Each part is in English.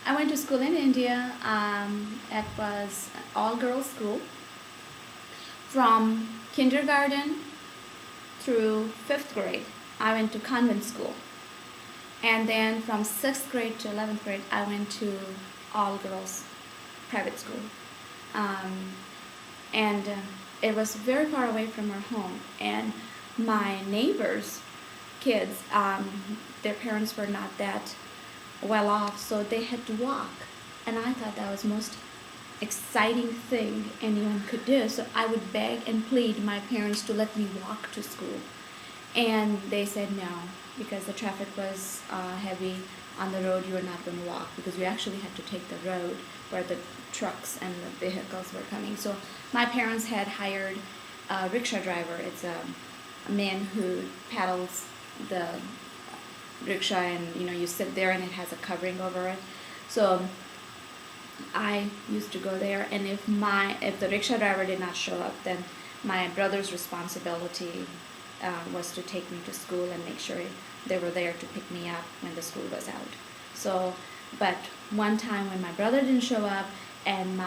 I went to school in India. It was all-girls school. From kindergarten through 5th grade, I went to convent school. And then from 6th grade to 11th grade, I went to all-girls private school. And it was very far away from our home. And my neighbors' kids, their parents were not that well off, so they had to walk. And I thought that was the most exciting thing anyone could do. So I would beg and plead my parents to let me walk to school. And they said no, because the traffic was heavy on the road. You were not going to walk, because we actually had to take the road where the trucks and the vehicles were coming. So my parents had hired a rickshaw driver. It's a man who paddles the rickshaw, and you sit there and it has a covering over it. So I used to go there, and if the rickshaw driver did not show up, then my brother's responsibility was to take me to school and make sure they were there to pick me up when the school was out. So, but one time when my brother didn't show up and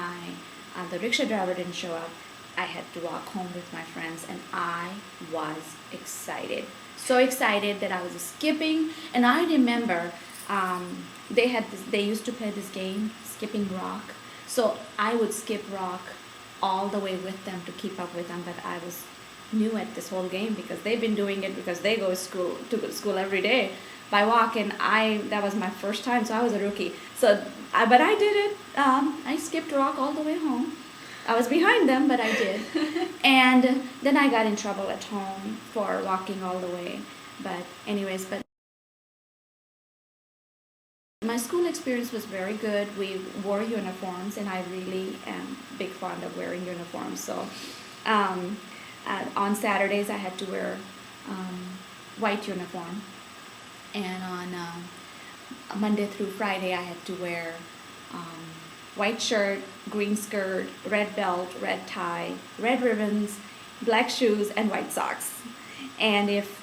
the rickshaw driver didn't show up, I had to walk home with my friends, and I was excited. So excited that I was skipping. And I remember they used to play this game, skipping rock. So I would skip rock all the way with them to keep up with them, but I was new at this whole game because they've been doing it because they go to school every day by walk, and that was my first time, so I was a rookie. But I did it. I skipped rock all the way home. I was behind them, but I did. And then I got in trouble at home for walking all the way. But anyways, my school experience was very good. We wore uniforms, and I really am big fond of wearing uniforms. So on Saturdays I had to wear white uniform, and on Monday through Friday I had to wear white shirt, green skirt, red belt, red tie, red ribbons, black shoes, and white socks. And if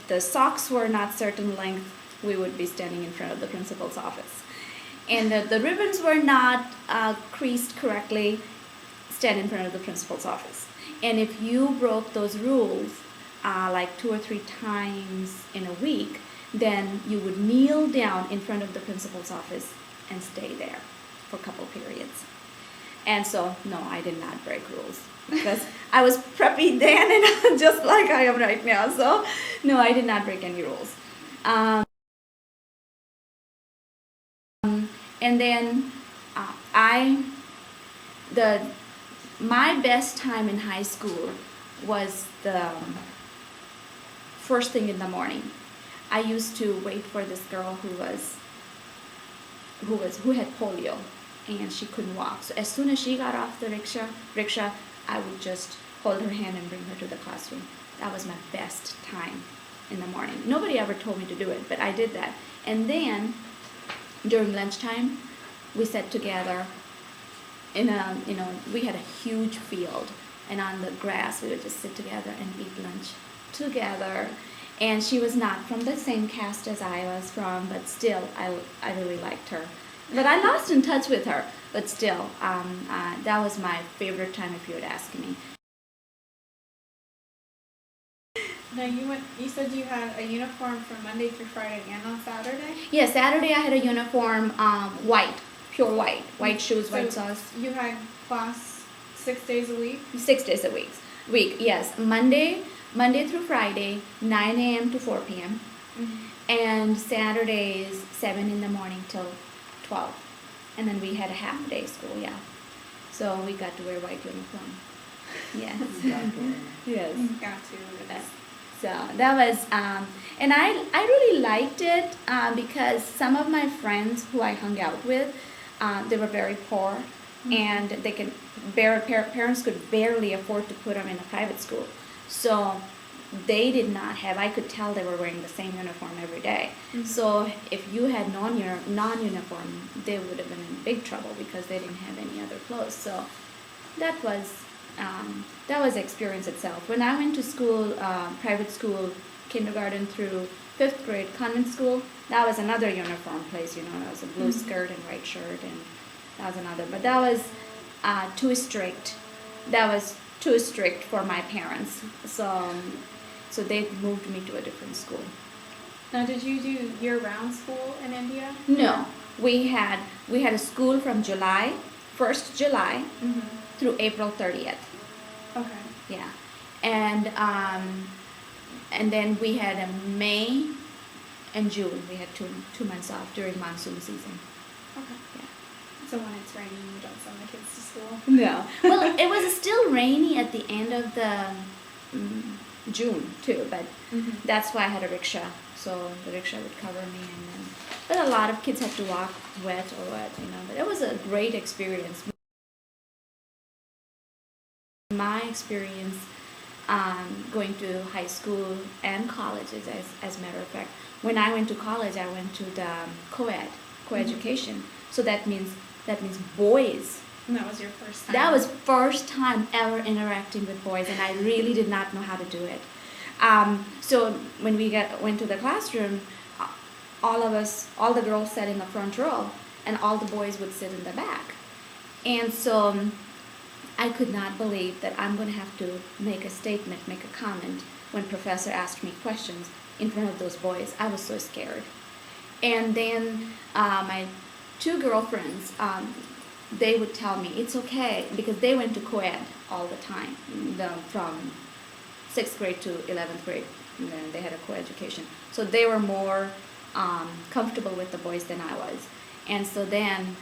the socks were not certain length, we would be standing in front of the principal's office. And the ribbons were not creased correctly, stand in front of the principal's office. And if you broke those rules like 2 or 3 times in a week, then you would kneel down in front of the principal's office and stay there for a couple periods. And so, no, I did not break rules because I was preppy then and just like I am right now. So, no, I did not break any rules. And then my best time in high school was the first thing in the morning. I used to wait for this girl who had polio, and she couldn't walk. So as soon as she got off the rickshaw, I would just hold her hand and bring her to the classroom. That was my best time in the morning. Nobody ever told me to do it, but I did that. And then during lunchtime, we sat together we had a huge field, and on the grass we would just sit together and eat lunch together. And she was not from the same caste as I was from, but still I really liked her. But I lost in touch with her, but still that was my favorite time if you would ask me. Now you said you had a uniform from Monday through Friday and on Saturday? Yeah, Saturday I had a uniform, white, pure white shoes, white socks. You had class 6 days a week? 6 days a week, yes. Monday through Friday, 9 a.m. to 4 p.m. Mm-hmm. And Saturdays, 7 in the morning till 12. And then we had a half day school, yeah. So we got to wear white uniform. Yes. Yes. Got to. So that was, and I really liked it because some of my friends who I hung out with, they were very poor, mm-hmm. and parents could barely afford to put them in a private school. So they did not have, I could tell they were wearing the same uniform every day. Mm-hmm. So if you had non-uniform, they would have been in big trouble because they didn't have any other clothes. So that was the experience itself. When I went to school, private school, kindergarten through fifth grade convent school. That was another uniform place, you know. That was a blue skirt and white shirt, and that was another. But that was too strict. That was too strict for my parents. So they moved me to a different school. Now, did you do year-round school in India? No, we had a school from July 1st July through April 30th. Okay. Yeah, and then we had a May and June. We had two months off during monsoon season. Okay. Yeah. So when it's raining, you don't send the kids to school? No. Well, it was still rainy at the end of the June too, but that's why I had a rickshaw. So the rickshaw would cover me, but a lot of kids had to walk wet or what, you know. But it was a great experience. My experience going to high school and colleges, as a matter of fact, when I went to college, I went to the co-education. So that means boys. And that was your first time? That was first time ever interacting with boys, and I really did not know how to do it. So when we went to the classroom, all the girls sat in the front row, and all the boys would sit in the back. And so I could not believe that I'm going to have to make a statement, make a comment when professor asked me questions in front of those boys. I was so scared. And then my two girlfriends, they would tell me it's okay, because they went to co-ed all the time, from 6th grade to 11th grade, and then they had a co-education. So they were more comfortable with the boys than I was. And so then,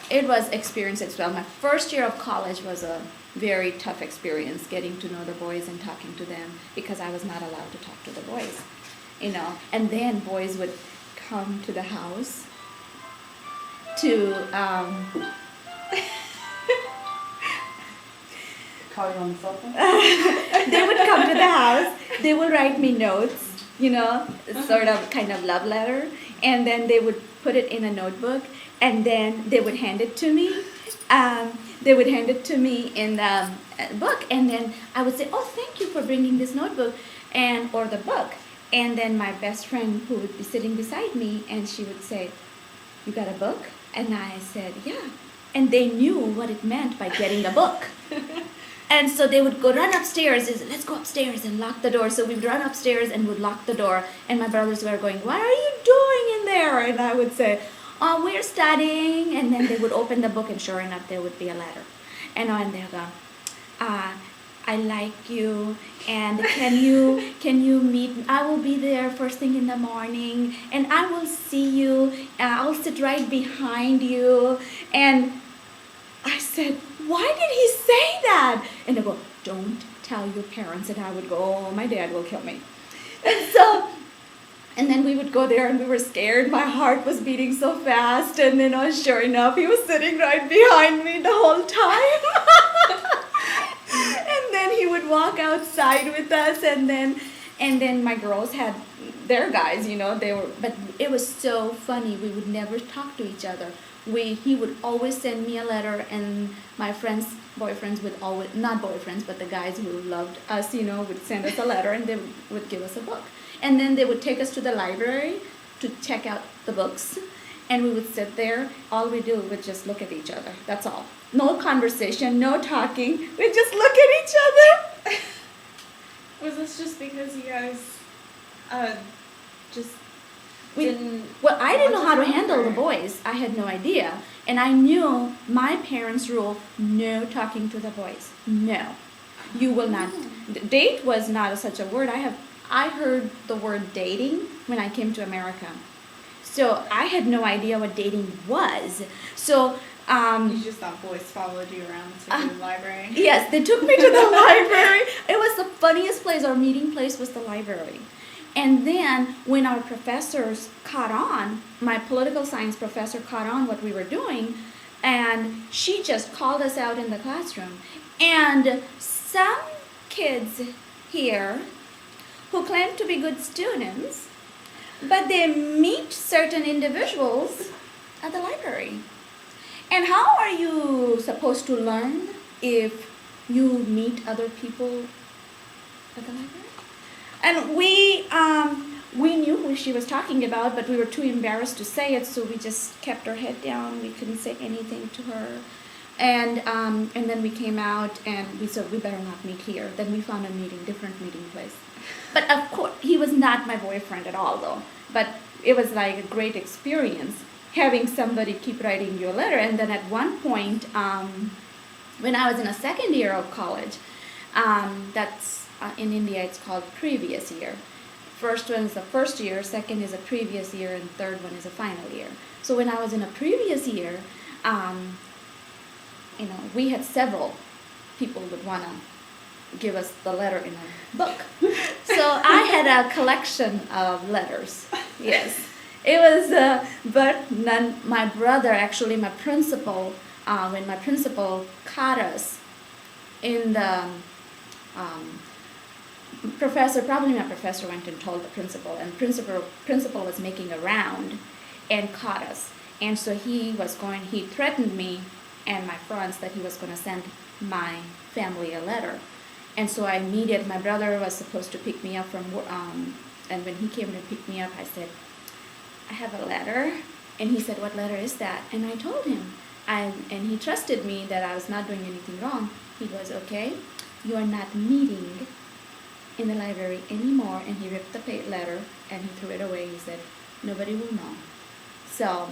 it was experience as well. My first year of college was a very tough experience, getting to know the boys and talking to them, because I was not allowed to talk to the boys, you know. And then boys would come to the house to Call you on the cell phone? they would come to the house, they would write me notes, you know, sort of kind of love letter, and then they would put it in a notebook, and then they would hand it to me. They would hand it to me in the book, and then I would say, "Oh, thank you for bringing this notebook or the book." And then my best friend, who would be sitting beside me, and she would say, "You got a book?" And I said, "Yeah." And they knew what it meant by getting the book. And so they would run upstairs, let's go upstairs and lock the door. So we'd run upstairs and would lock the door. And my brothers were going, "What are you doing in there?" And I would say, "Oh, we're studying." And then they would open the book, and sure enough, there would be a letter. And they'll go, "I like you, and can you meet? I will be there first thing in the morning, and I will see you. I'll sit right behind you." And I said, "Why did he say that?" And they go, "Don't tell your parents." And I would go, "Oh, my dad will kill me." And then we would go there, and we were scared. My heart was beating so fast. And then, sure enough, he was sitting right behind me the whole time. And then he would walk outside with us, and then my girls had their guys, you know, but it was so funny. We would never talk to each other. He would always send me a letter, and my friends' boyfriends would always, not boyfriends, but the guys who loved us, you know, would send us a letter, and they would give us a book. And then they would take us to the library to check out the books, and we would sit there. All we do was just look at each other. That's all. No conversation, no talking. We just look at each other. Was this just because you guys just didn't? Well, I didn't know how to want handle the or- boys. I had no idea. And I knew my parents' rule, no talking to the boys. No. You will not. Date was not such a word. I heard the word dating when I came to America. So I had no idea what dating was. So You just thought boys followed you around to the library? yes, they took me to the library. It was the funniest place. Our meeting place was the library. And then when our professors caught on, my political science professor caught on what we were doing, and she just called us out in the classroom. And some kids here who claim to be good students, but they meet certain individuals at the library. And how are you supposed to learn if you meet other people at the library? And we knew who she was talking about, but we were too embarrassed to say it, so we just kept our head down. We couldn't say anything to her. And then we came out and we said, we better not meet here. Then we found a different meeting place. But of course, he was not my boyfriend at all, though. But it was like a great experience having somebody keep writing you a letter. And then at one point, when I was in a second year of college, that's in India it's called previous year. First one is the first year, second is a previous year, and third one is a final year. So when I was in a previous year, we had several people would want to give us the letter in a book. So I had a collection of letters. Yes, it was. But none. My brother, actually, my principal, when my principal caught us in the probably my professor went and told the principal, and principal was making a round and caught us. And so he threatened me and my friends that he was going to send my family a letter. And so my brother was supposed to pick me up from work, and when he came to pick me up, I said, I have a letter. And he said, what letter is that? And I told him, and he trusted me that I was not doing anything wrong. He goes, okay, you are not meeting in the library anymore. And he ripped the letter and he threw it away. He said, nobody will know. So,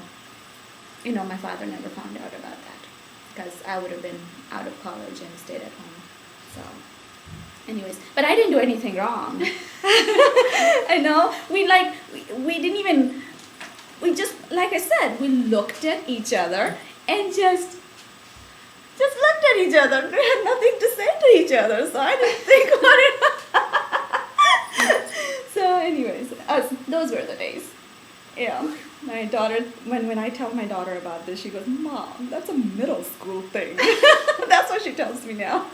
my father never found out about that, because I would have been out of college and stayed at home. So, anyways, but I didn't do anything wrong. I know. We didn't even, we just, like I said, we looked at each other and just looked at each other. We had nothing to say to each other, so I didn't think about it. So, anyways, those were the days. Yeah. My daughter, when I tell my daughter about this, she goes, Mom, that's a middle school thing. That's what she tells me now.